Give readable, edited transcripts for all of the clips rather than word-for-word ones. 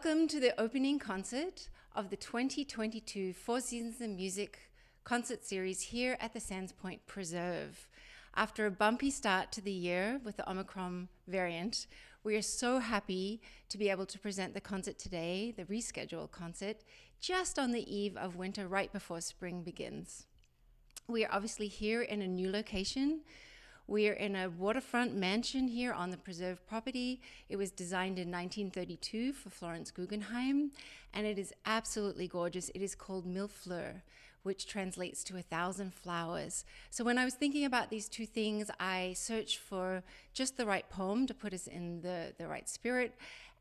Welcome to the opening concert of the 2022 Four Seasons of Music concert series here at the Sands Point Preserve. After a bumpy start to the year with the Omicron variant, we are so happy to be able to present the concert today, the rescheduled concert, just on the eve of winter, right before spring begins. We are obviously here in a new location. We are in a waterfront mansion here on the preserve property. It was designed in 1932 for Florence Guggenheim, and it is absolutely gorgeous. It is called Mille Fleurs, which translates to 1,000 flowers. So when I was thinking about these two things, I searched for just the right poem to put us in the right spirit,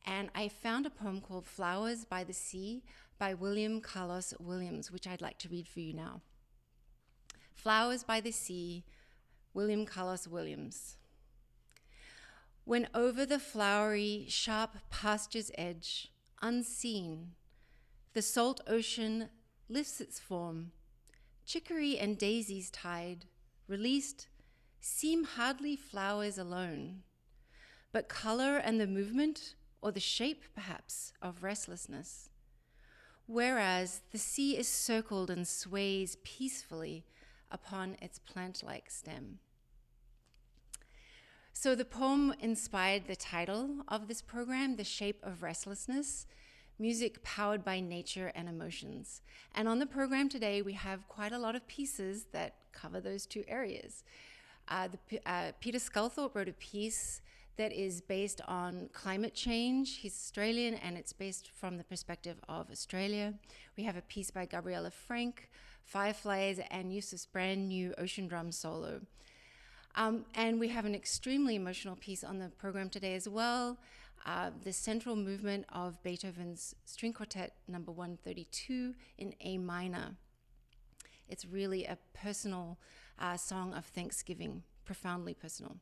and I found a poem called Flowers by the Sea by William Carlos Williams, which I'd like to read for you now. Flowers by the Sea, William Carlos Williams. When over the flowery, sharp pasture's edge, unseen, the salt ocean lifts its form, chicory and daisies tied, released, seem hardly flowers alone, but color and the movement, or the shape perhaps, of restlessness. Whereas the sea is circled and sways peacefully upon its plant-like stem. So the poem inspired the title of this program, The Shape of Restlessness, Music Powered by Nature and Emotions. And on the program today, we have quite a lot of pieces that cover those two areas. Peter Sculthorpe wrote a piece that is based on climate change. He's Australian, and it's based from the perspective of Australia. We have a piece by Gabriela Frank, Fireflies, and Yousif's brand new Ocean Drum solo. And we have an extremely emotional piece on the program today as well, the central movement of Beethoven's String Quartet number 132 in A minor. It's really a personal song of thanksgiving, profoundly personal.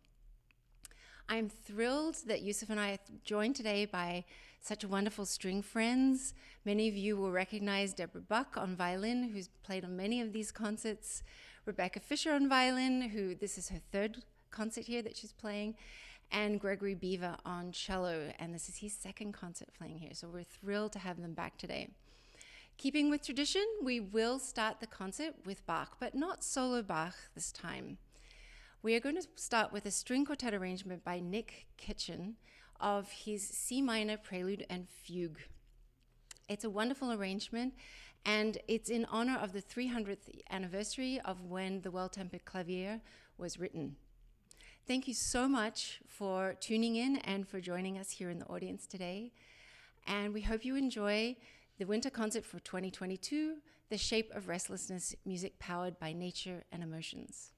I'm thrilled that Yousif and I are joined today by such wonderful string friends. Many of you will recognize Deborah Bach on violin, who's played on many of these concerts, Rebecca Fischer on violin, who this is her third concert here that she's playing, and Gregory Beaver on cello, and this is his second concert playing here, so we're thrilled to have them back today. Keeping with tradition, we will start the concert with Bach, but not solo Bach this time. We are going to start with a string quartet arrangement by Nick Kitchen of his C minor Prelude and Fugue. It's a wonderful arrangement, and it's in honor of the 300th anniversary of when the Well-Tempered Klavier was written. Thank you so much for tuning in and for joining us here in the audience today. And we hope you enjoy the winter concert for 2022, The Shape of Restlessness, Music Powered by Nature and Emotions.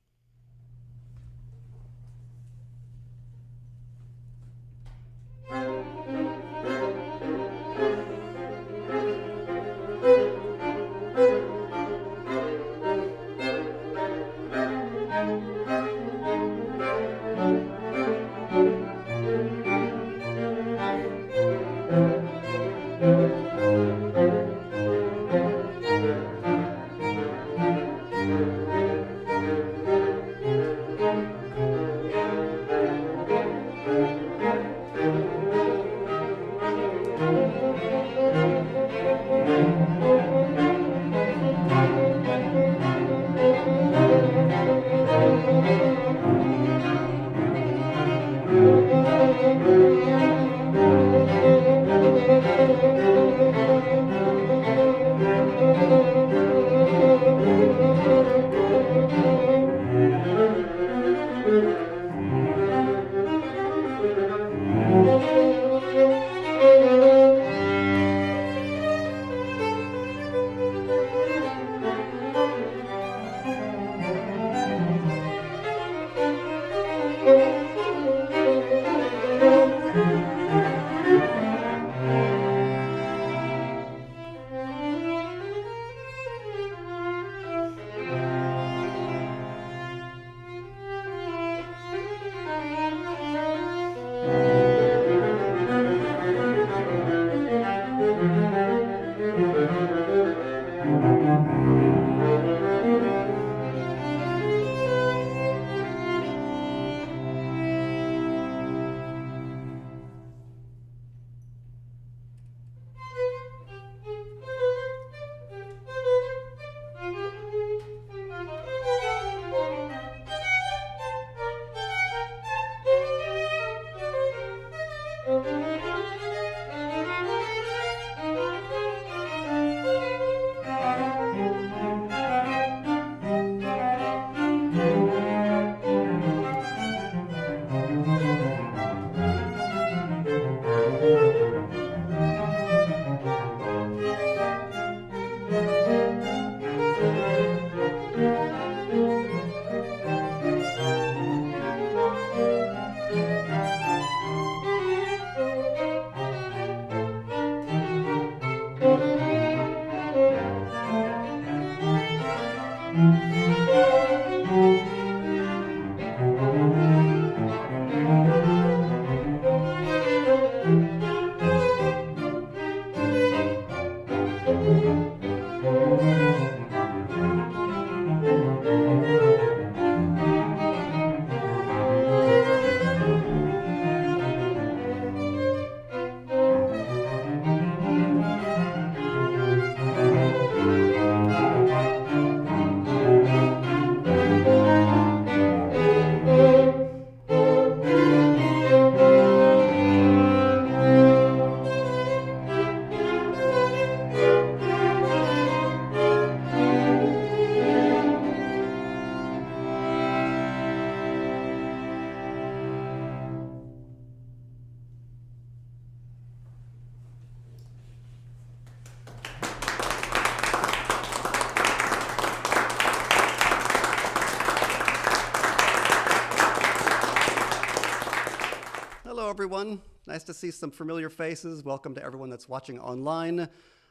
Hello, everyone. Nice to see some familiar faces. Welcome to everyone that's watching online.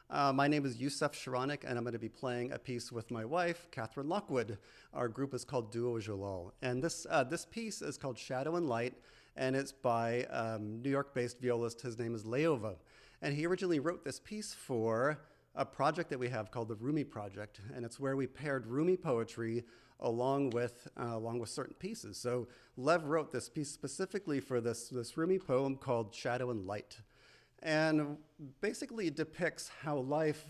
My name is Yousif Sheronick, and I'm going to be playing a piece with my wife, Kathryn Lockwood. Our group is called duoJalal. And this piece is called Shadow and Light, and it's by New York-based violist. His name is Leova. And he originally wrote this piece for a project that we have called the Rumi Project, and it's where we paired Rumi poetry along with certain pieces. So Lev wrote this piece specifically for this Rumi poem called Shadow and Light. And basically it depicts how life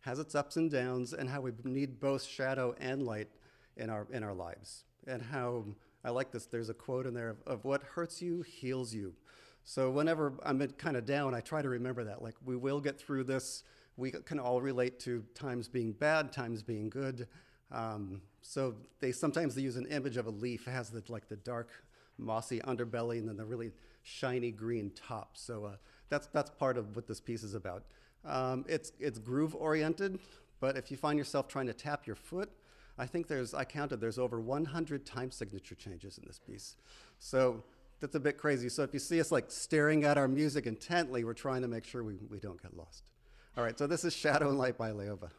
has its ups and downs and how we need both shadow and light in our lives. And how, I like this, there's a quote in there of what hurts you heals you. So whenever I'm kind of down, I try to remember that. Like, we will get through this. We can all relate to times being bad, times being good. So sometimes they use an image of a leaf. It has the dark mossy underbelly and then the really shiny green top. So that's part of what this piece is about. It's groove oriented, but if you find yourself trying to tap your foot, I think I counted there's over 100 time signature changes in this piece. So that's a bit crazy. So if you see us like staring at our music intently, we're trying to make sure we don't get lost. All right, so this is Shadow and Light by Leova.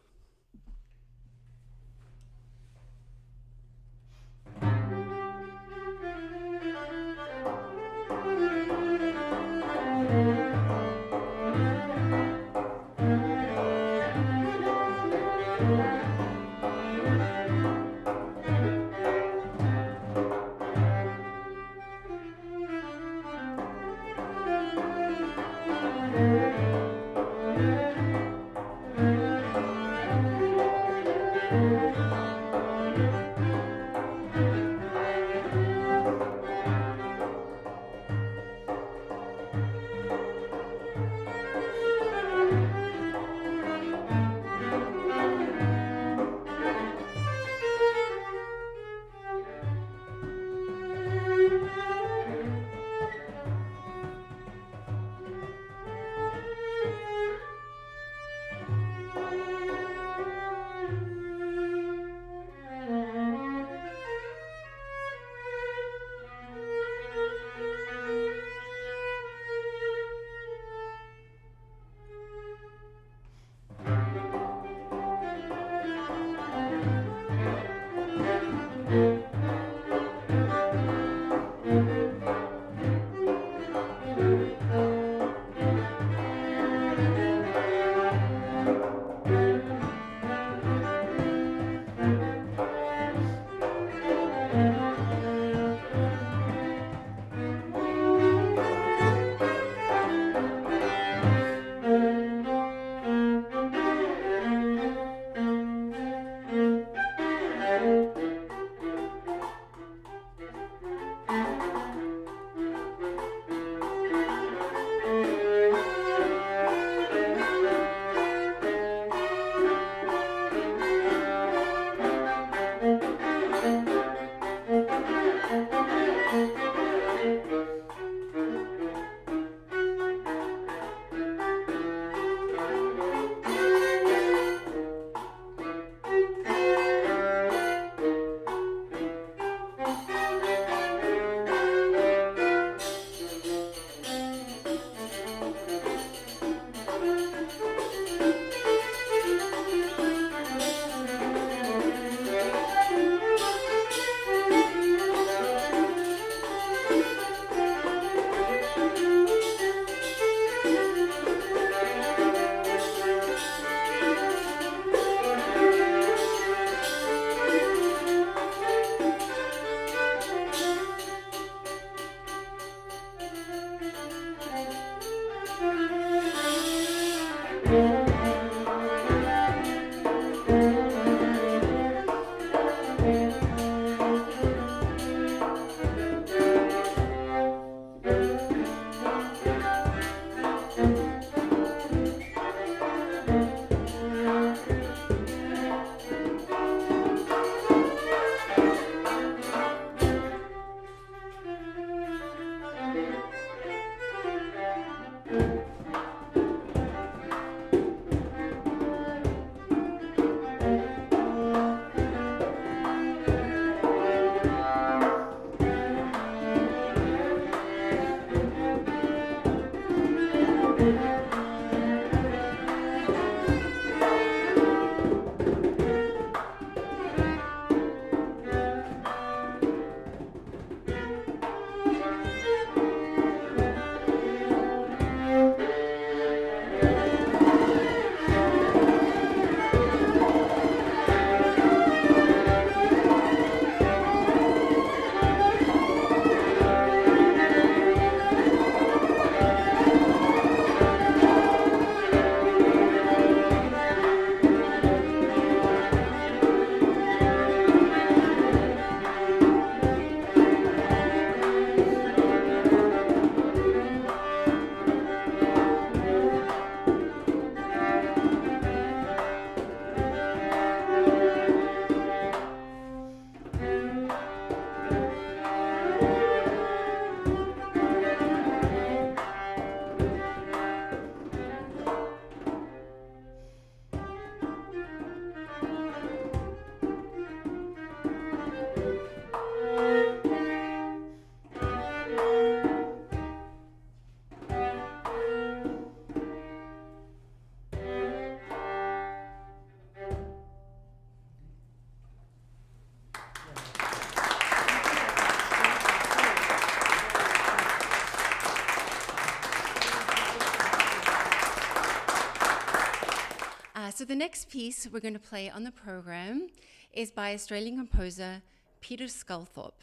next piece we're going to play on the program is by Australian composer Peter Sculthorpe.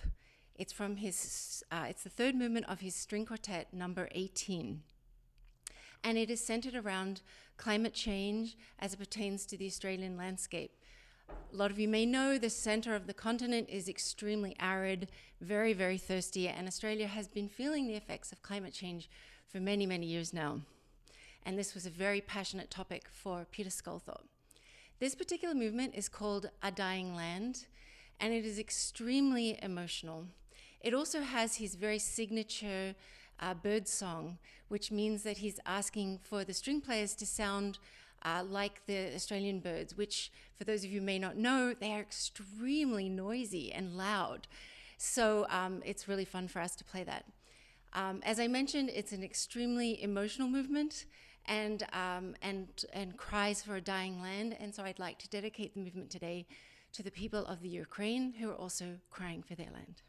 It's from his, it's the third movement of his string quartet number 18. And it is centered around climate change as it pertains to the Australian landscape. A lot of you may know the center of the continent is extremely arid, very, very thirsty, and Australia has been feeling the effects of climate change for many, many years now. And this was a very passionate topic for Peter Sculthorpe. This particular movement is called A Dying Land, and it is extremely emotional. It also has his very signature bird song, which means that he's asking for the string players to sound like the Australian birds, which, for those of you who may not know, they are extremely noisy and loud. So it's really fun for us to play that. As I mentioned, it's an extremely emotional movement and cries for a dying land. And so I'd like to dedicate the movement today to the people of the Ukraine who are also crying for their land.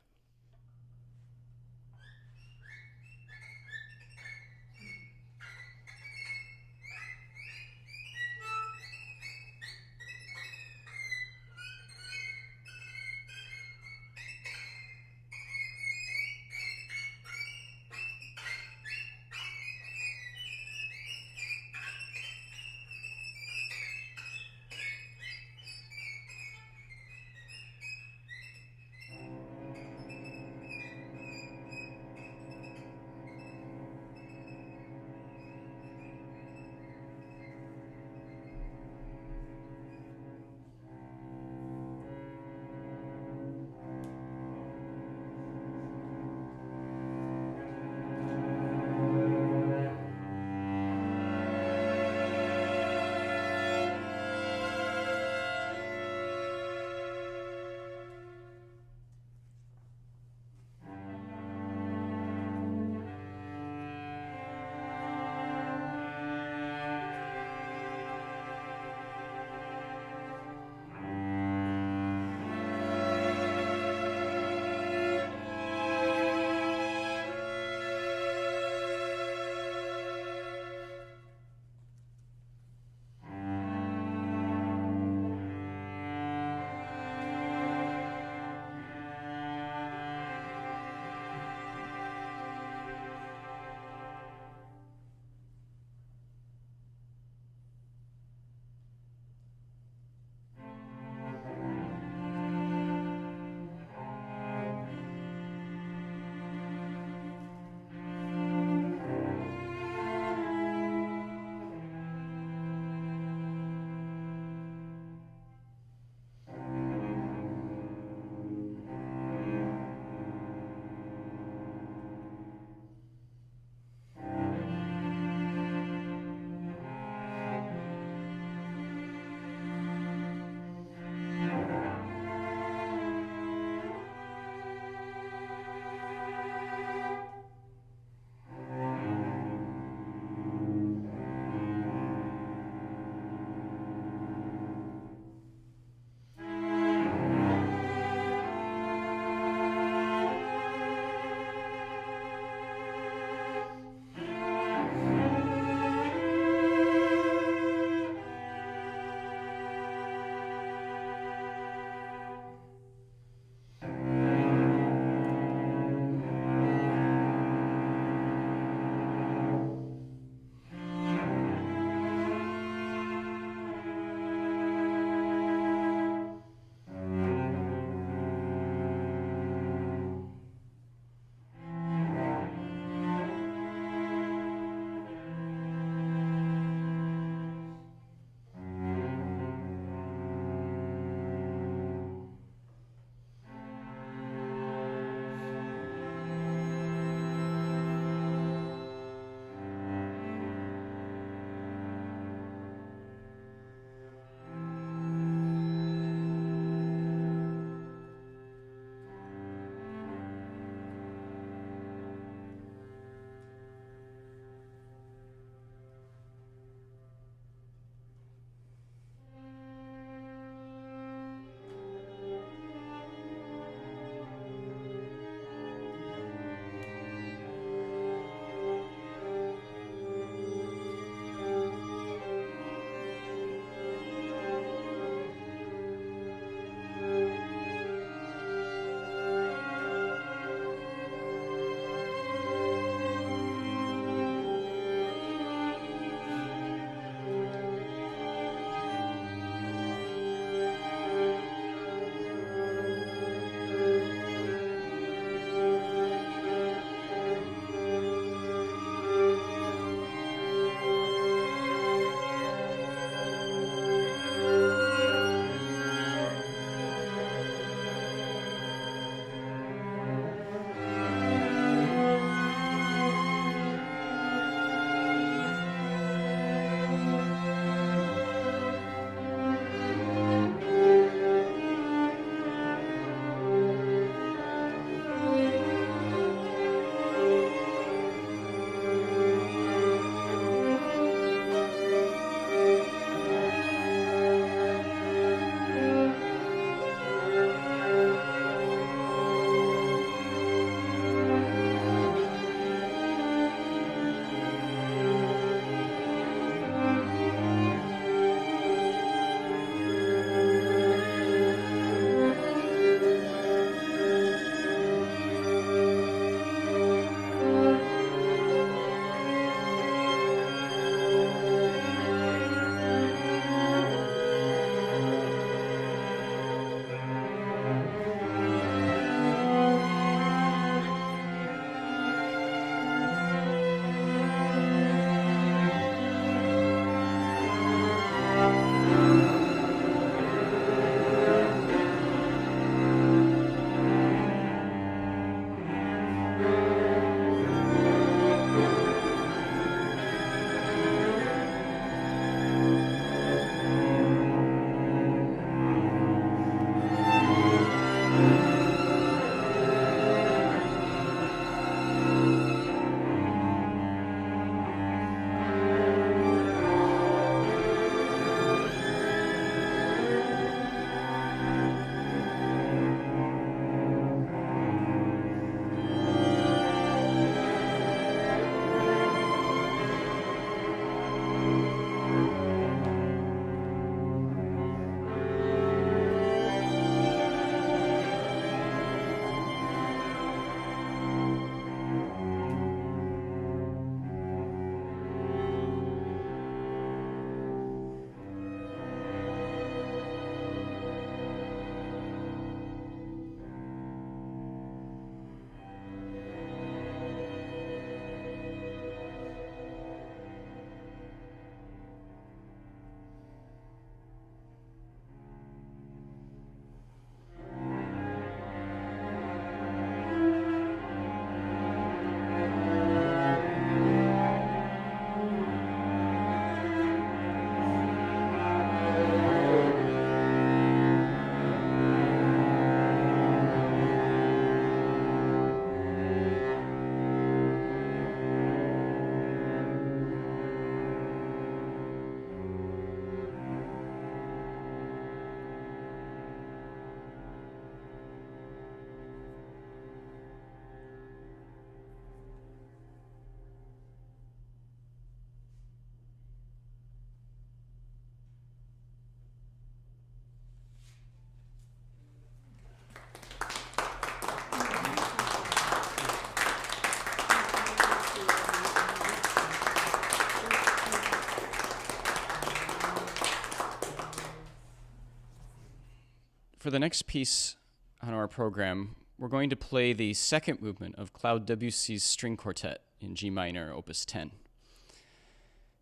for the next piece on our program, we're going to play the second movement of Claude Debussy's String Quartet in G minor, Opus 10.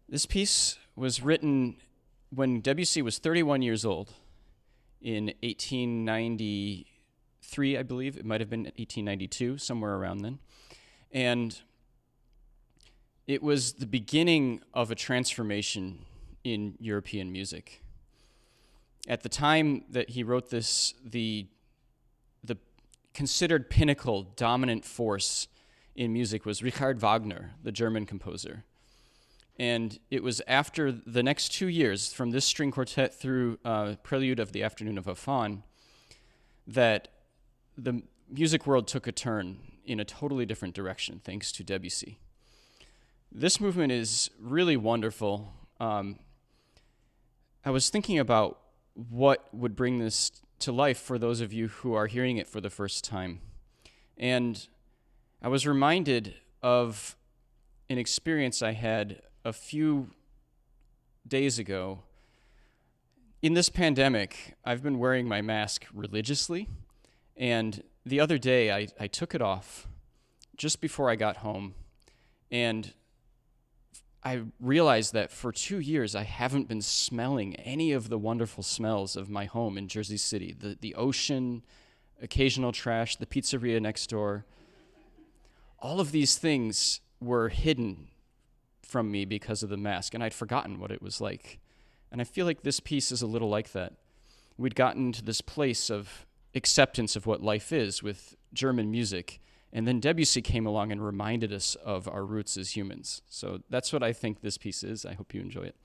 This piece was written when Debussy was 31 years old in 1893, I believe. It might have been 1892, somewhere around then. And it was the beginning of a transformation in European music. At the time that he wrote this, the considered pinnacle, dominant force in music was Richard Wagner, the German composer. And it was after the next 2 years, from this string quartet through Prelude of the Afternoon of a Faun, that the music world took a turn in a totally different direction, thanks to Debussy. This movement is really wonderful. I was thinking about what would bring this to life for those of you who are hearing it for the first time. And I was reminded of an experience I had a few days ago. In this pandemic, I've been wearing my mask religiously, and the other day I took it off just before I got home, and I realized that for 2 years I haven't been smelling any of the wonderful smells of my home in Jersey City. The ocean, occasional trash, the pizzeria next door. All of these things were hidden from me because of the mask, and I'd forgotten what it was like. And I feel like this piece is a little like that. We'd gotten to this place of acceptance of what life is with German music, and then Debussy came along and reminded us of our roots as humans. So that's what I think this piece is. I hope you enjoy it.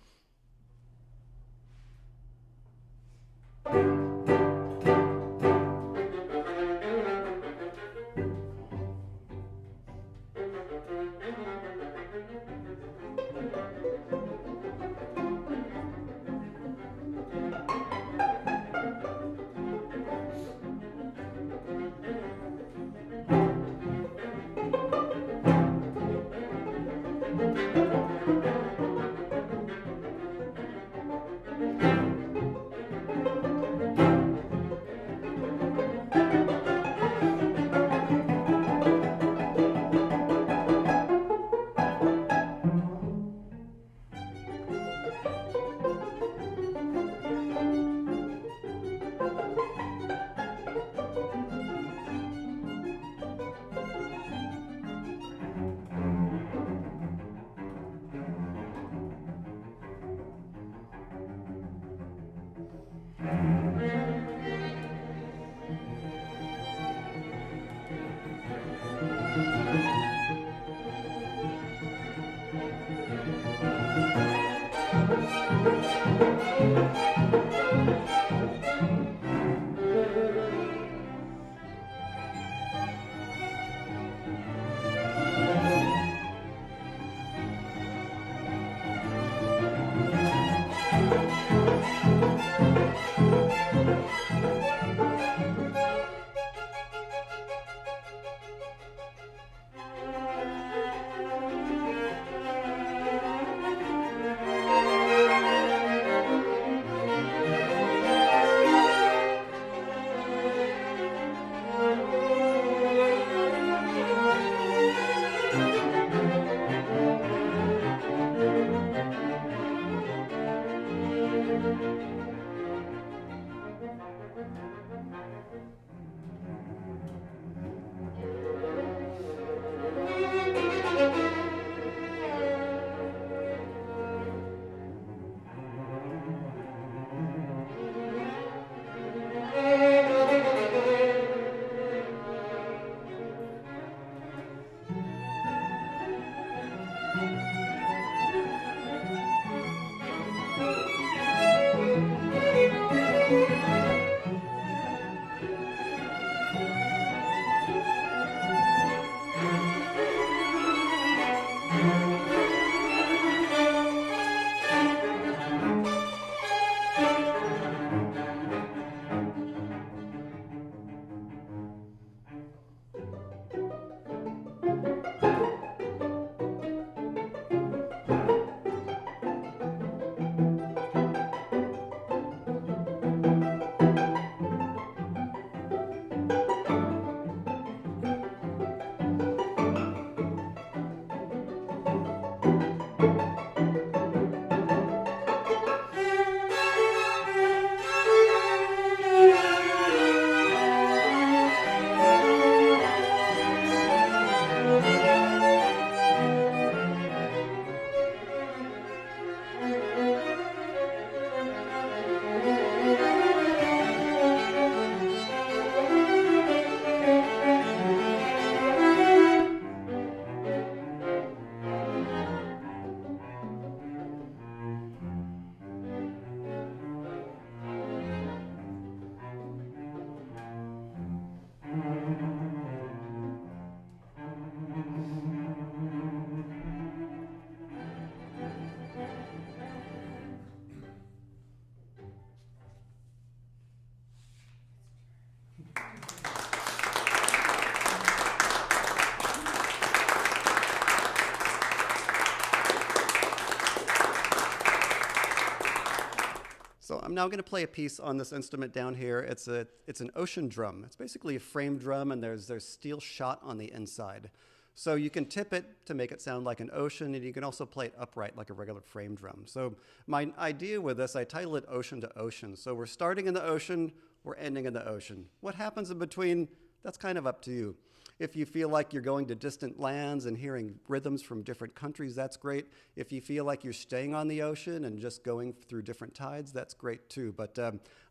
I'm now going to play a piece on this instrument down here. It's an ocean drum. It's basically a frame drum, and there's steel shot on the inside. So you can tip it to make it sound like an ocean, and you can also play it upright like a regular frame drum. So my idea with this, I title it Ocean to Ocean. So we're starting in the ocean, we're ending in the ocean. What happens in between, that's kind of up to you. If you feel like you're going to distant lands and hearing rhythms from different countries, that's great. If you feel like you're staying on the ocean and just going through different tides, that's great too. But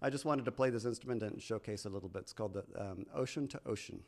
I just wanted to play this instrument and showcase a little bit. It's called the Ocean to Ocean.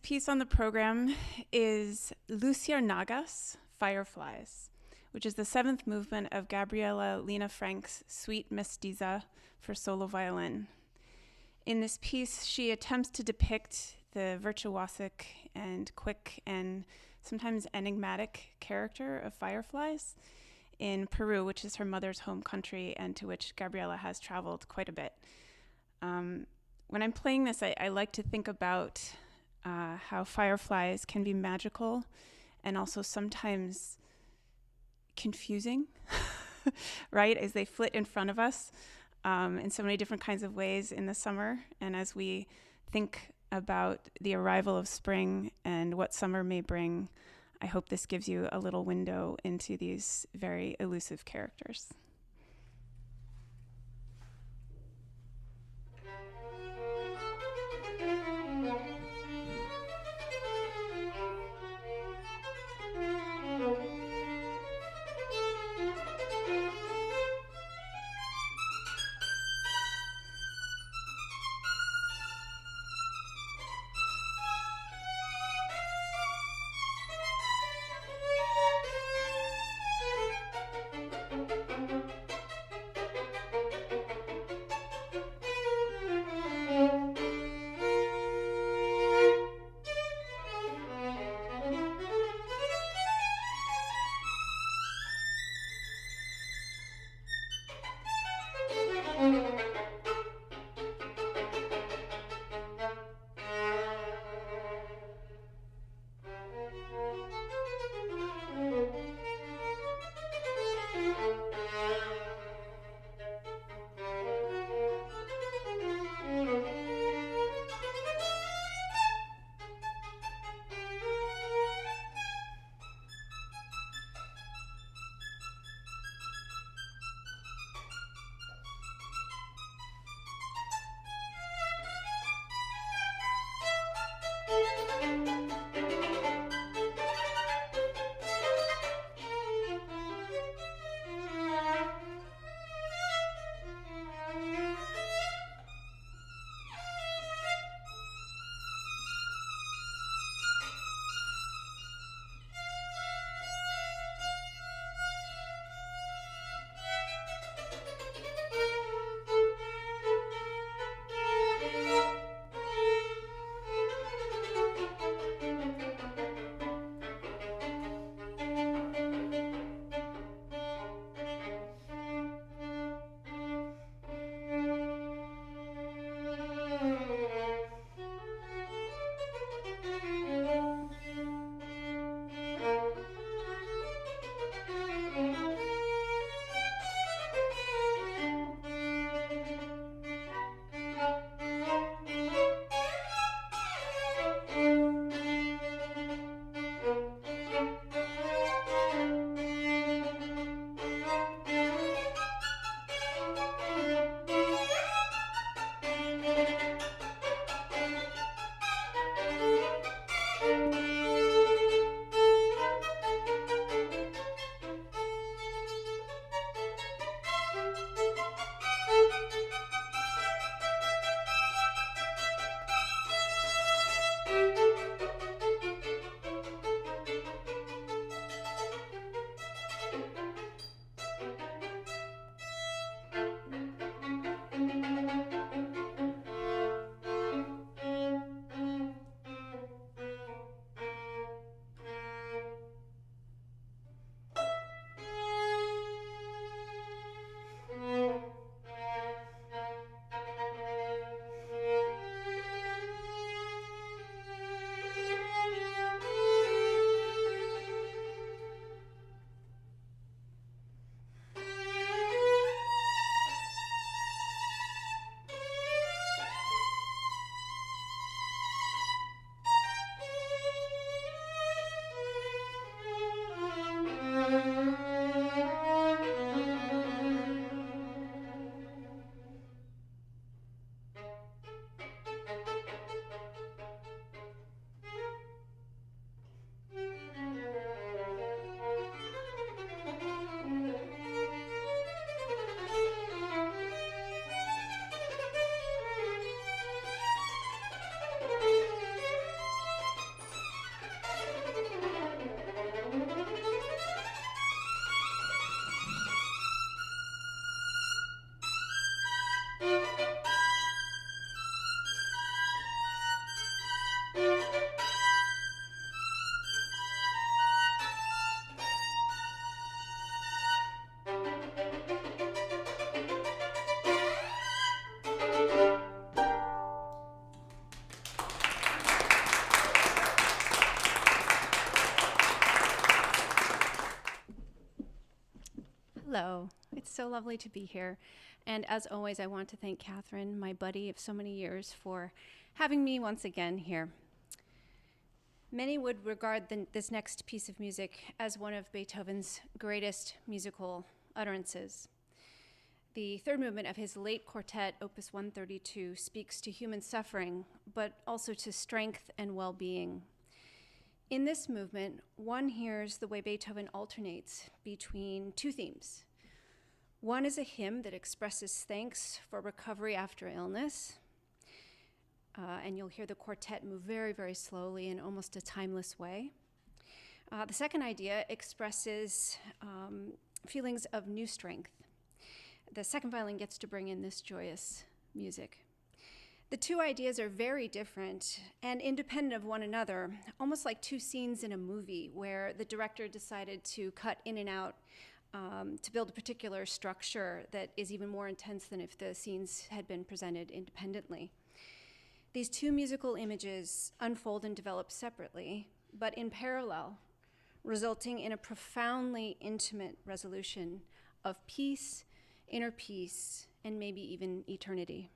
piece on the program is Luciérnagas, Fireflies, which is the seventh movement of Gabriela Frank's Suite Mestiza for solo violin. In this piece, she attempts to depict the virtuosic and quick and sometimes enigmatic character of fireflies in Peru, which is her mother's home country and to which Gabriela has traveled quite a bit. When I'm playing this, I like to think about how fireflies can be magical and also sometimes confusing, right? As they flit in front of us in so many different kinds of ways in the summer. And as we think about the arrival of spring and what summer may bring, I hope this gives you a little window into these very elusive characters. so lovely to be here. And as always, I want to thank Kathryn, my buddy of so many years, for having me once again here. Many would regard this next piece of music as one of Beethoven's greatest musical utterances. The third movement of his late quartet, Opus 132, speaks to human suffering, but also to strength and well-being. In this movement, one hears the way Beethoven alternates between two themes. One is a hymn that expresses thanks for recovery after illness, and you'll hear the quartet move very, very slowly in almost a timeless way. The second idea expresses feelings of new strength. The second violin gets to bring in this joyous music. The two ideas are very different and independent of one another, almost like two scenes in a movie where the director decided to cut in and out to build a particular structure that is even more intense than if the scenes had been presented independently. These two musical images unfold and develop separately, but in parallel, resulting in a profoundly intimate resolution of peace, inner peace, and maybe even eternity.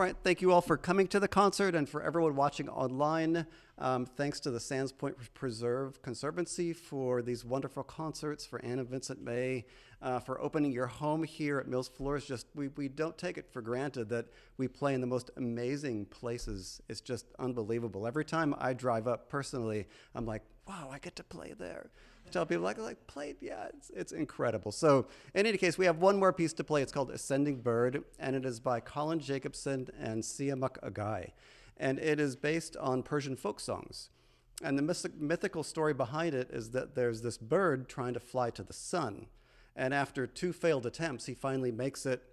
right, thank you all for coming to the concert and for everyone watching online. Thanks to the Sands Point Preserve Conservancy for these wonderful concerts, for Anne and Vincent May, for opening your home here at Mille Fleurs. Just we don't take it for granted that we play in the most amazing places. It's just unbelievable. Every time I drive up personally, I'm like, wow, I get to play there. Tell people like played, yeah, it's incredible. So in any case, we have one more piece to play. It's called Ascending Bird, and it is by Colin Jacobson and Siamak Agai. And it is based on Persian folk songs. And the mythical story behind it is that there's this bird trying to fly to the sun. And after 2 failed attempts, he finally makes it,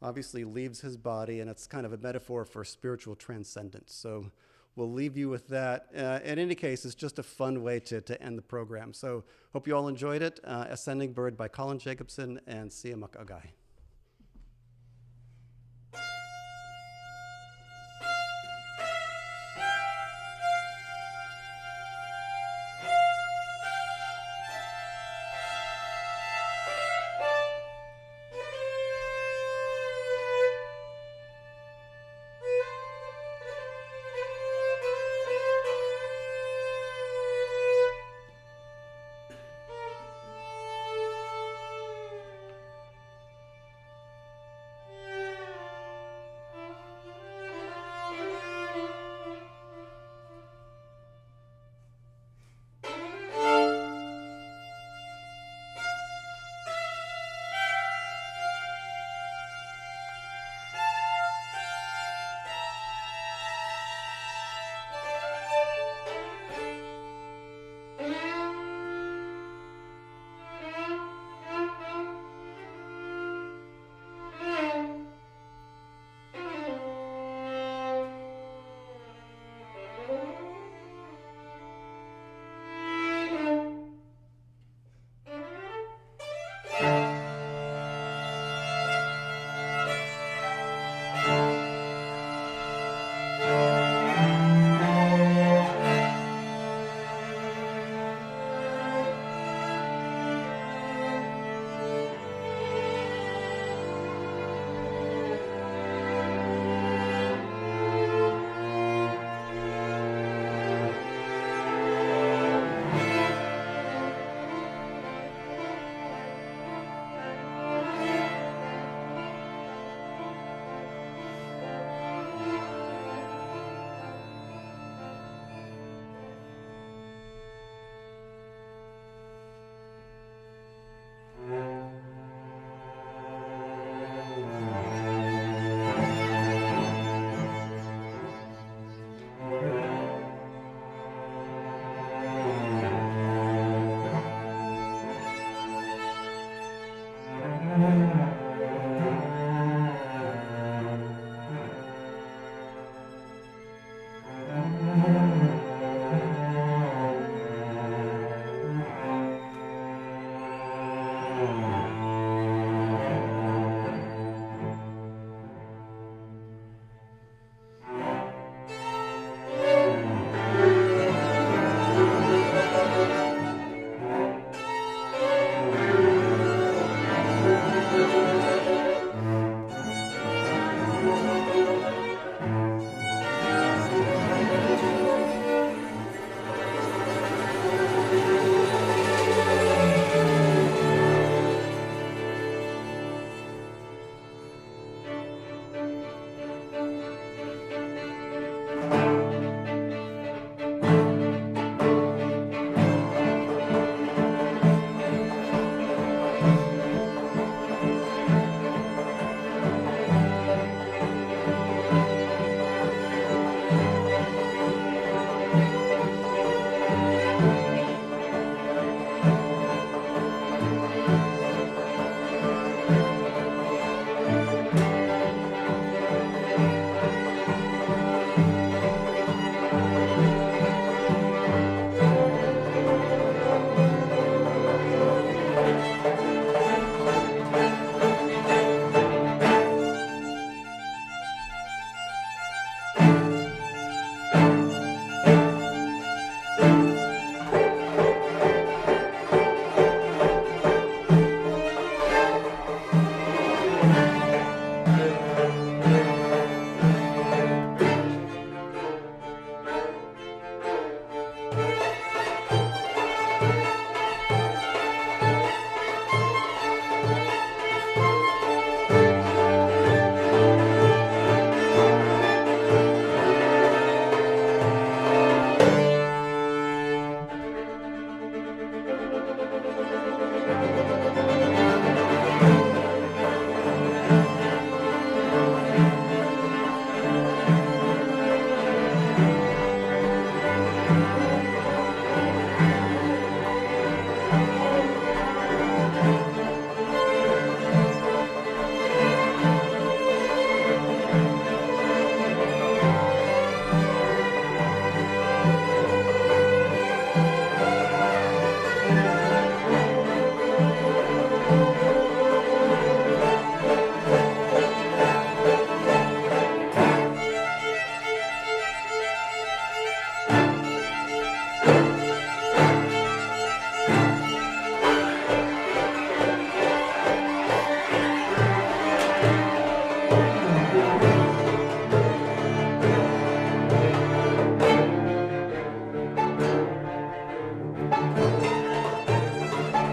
obviously leaves his body, and it's kind of a metaphor for spiritual transcendence. So we'll leave you with that. In any case, it's just a fun way to end the program. So hope you all enjoyed it. Ascending Bird by Colin Jacobson and Siamak Agai.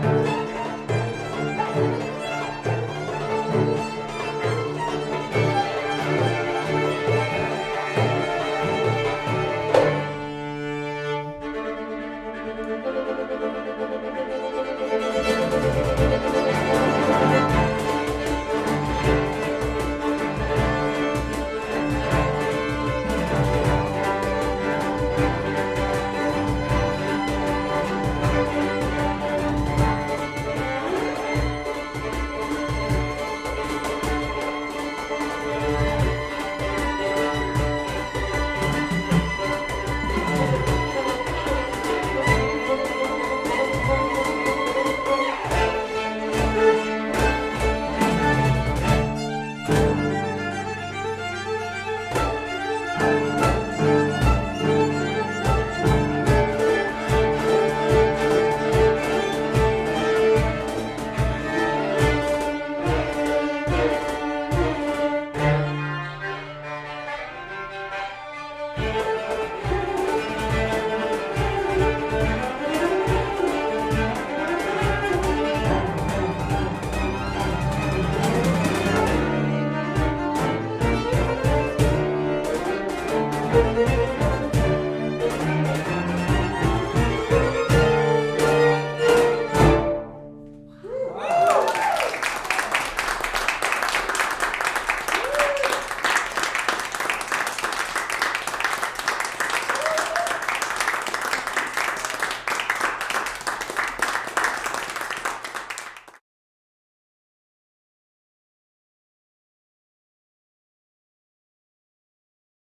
Thank you.